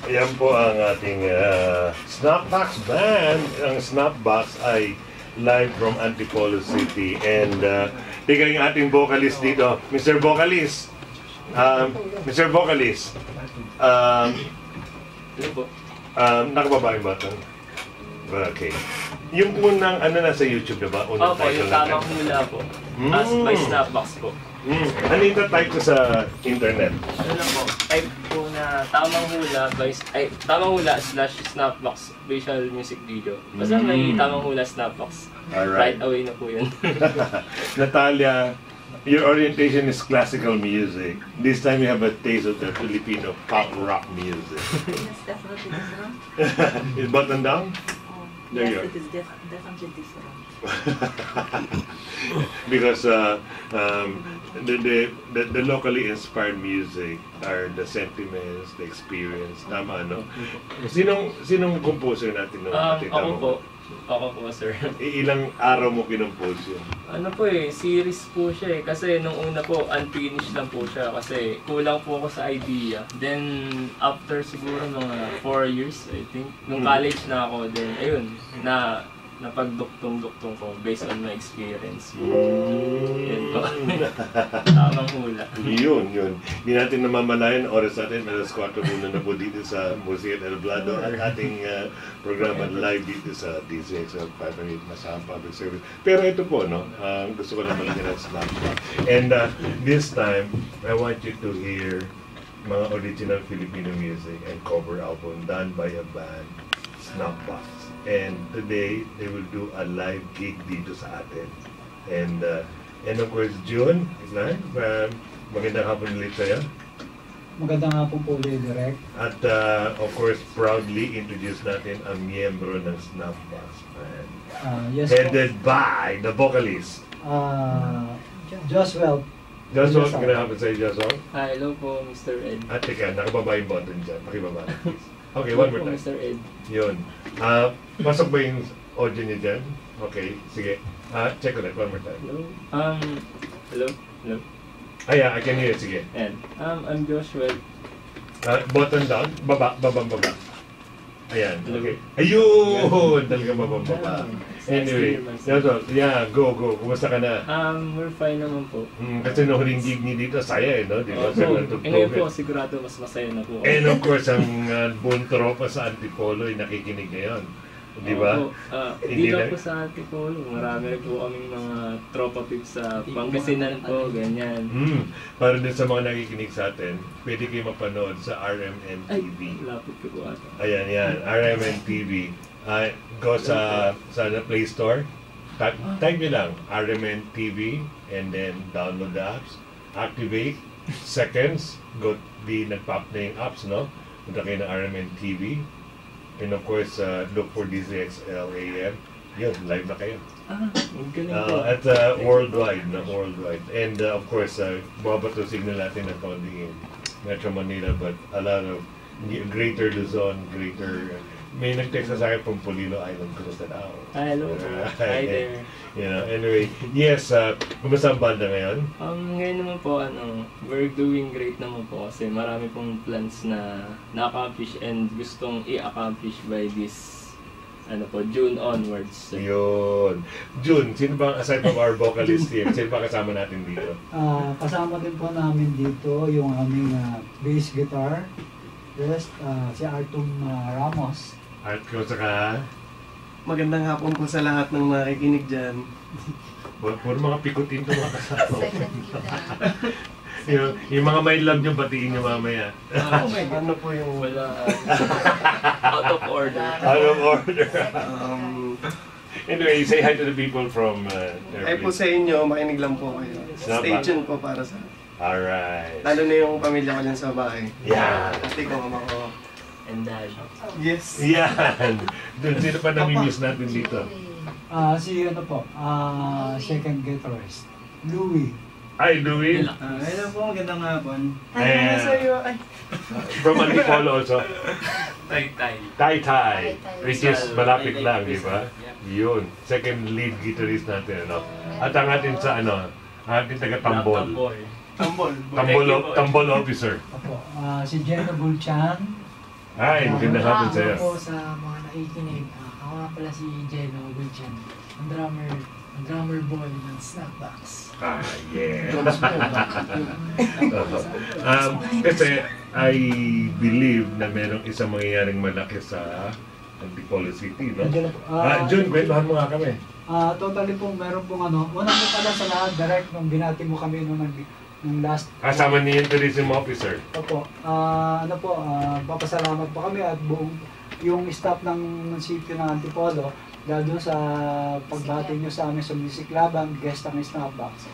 Ayan po ang ating Snapbox Band. Ang Snapbox ay live from Antipolo City. And tika yung ating vocalist dito. Mr. Vocalist. Mr. Vocalist. Nakababa yung button? Okay. Yung unang ano nasa YouTube na ba? Unang Opo, yung tamang hula po. As by Snapbox po. Ano yung type ko sa internet? Ano lang po, type po na tamang hula / Snapbox visual music video. Basta may tamang hula Snapbox. Alright. Right away na po yun. Natalia, your orientation is classical music. This time you have a taste of the Filipino pop rock music. Yes, definitely different. Is button down? There you Yes, are. it is definitely different. Because the locally inspired music are the sentiments, the experience. Tama, no? Sinong composer natin? No? Ako po. Ako po, sir. Ilang araw mo kinompose yun? Ano po series po siya Kasi nung una po, unfinished lang po siya. Kasi kulang po ako sa idea. Then, after siguro mga 4 years, I think, nung college na ako, then, ayun, napagduktong-duktong ko based on my experience. Yun po. Tamang hula. Yun. Hindi natin namamalayan, oras natin, alas 4 muna na po dito sa Museo del Blado at ating programa live dito sa DZXL 508 Masahang Public Service. Pero ito po, no, gusto ko na malagyan ng Snapbox. And this time, I want you to hear mga original Filipino music and cover album done by a band, Snapbox. And today, they will do a live gig dito sa atin. And of course, June, magandang hapon ulit sa'yo. Magandang hapon po ulit, Direk. At of course, proudly introduce natin ang miyembro ng Snapbox Band. Yes, Headed by the vocalist. Joshua. Joshua, magandang hapon sa'yo, Joshua. Hi, hello po, Mr. Ed. At teka, nakababa yung button dyan. Pakibaba na, please. Okay, one more time. Mr. Ed. Yun. Pasok ba yung audio niya dyan? Okay, sige. Check ulit, one more time. Hello? Hello? Yeah, I can hear it. Sige. And, I'm Joshua. Button down. Baba. Ayan, okay. Ayun! Talagang baba. Anyway, yeah, go. Kumusta ka na? We're fine naman po. Kasi nung huling gig niyo dito, saya no? Di ba? Ngayon po, sigurado mas masaya na po. And of course, ang buong tropa sa Antipolo ay nakikinig ngayon. Di ba? Hindi lang po sa Antipolo. Marami po kaming mga tropa pips sa Pangasinan po, ganyan. Para din sa mga nakikinig sa atin, pwede kayo mapanood sa RMN TV. Lapit ko po ata. Ayan, RMN TV. Go sa Play Store. Type nyo lang, RMN TV, and then download the apps. Activate. Seconds, di nag-pop na yung apps, no? Punta kayo ng RMN TV. And of course, look for DZXL AM. Yun, live na kayo. At worldwide. And of course, mabato signal natin na konti in Metro Manila, but a lot of greater Luzon, may nag-text sa akin from Polillo Island, kumusta daw? Hello. Hi there. Anyway, yes, kumusta ang banda ngayon? Ngayon naman po, we're doing great naman po kasi marami pong plans na na-accomplish and gustong i-accomplish by this June onwards. Yun. June, sino ba, aside from our vocalist here, sino ba kasama natin dito? Kasama din po namin dito yung aming bass guitar. Yes, si Artum Ramos. Art ko saka... Magandang hapon po sa lahat ng nakikinig dyan. Puro mga pikutin ito mga kasama. yung mga may love nyo, batiin nyo mamaya. Ano po yung wala? Out of order. Anyway, say hi to the people from... Ay po sa inyo, makinig lang po kayo. Stay tuned po para sa... Alright. Lalo na yung pamilya ko dyan sa bahay. Yeah. Ate ko, mama ko. And dad. Yes. Yan. Doon, sino pa nami-miss natin dito? Second guitarist, Louie. Hi, Louie. Hello po, magandang hapon. Hi, sa'yo. From Antipolo also. Tay. Which is malapit lang, di ba? Yun. Second lead guitarist natin, ano? At ang ating sa ating taga-tambol. Tambol officer. Opo, si Jenna Bulchan. Ay, magandang hapon sa'yo. po sa mga nakikinig. Ako nga pala si Jeno Gulchan, ang drummer boy ng Snapbox. Ah, yeah. Kasi I believe na merong isang mangyayaring malaki sa Antipolo City, no? Jun, kwentuhan mo nga kami. Totally po, meron pong unang po pala sa lahat, direct nung binati mo kami nung last. Kasama niyo yung tourism officer. Opo, papasalamat po kami at buong yung staff ng sitio ng Antipolo dahil doon sa pagbati nyo sa amin sa Music Laban, guest ng Snapbox.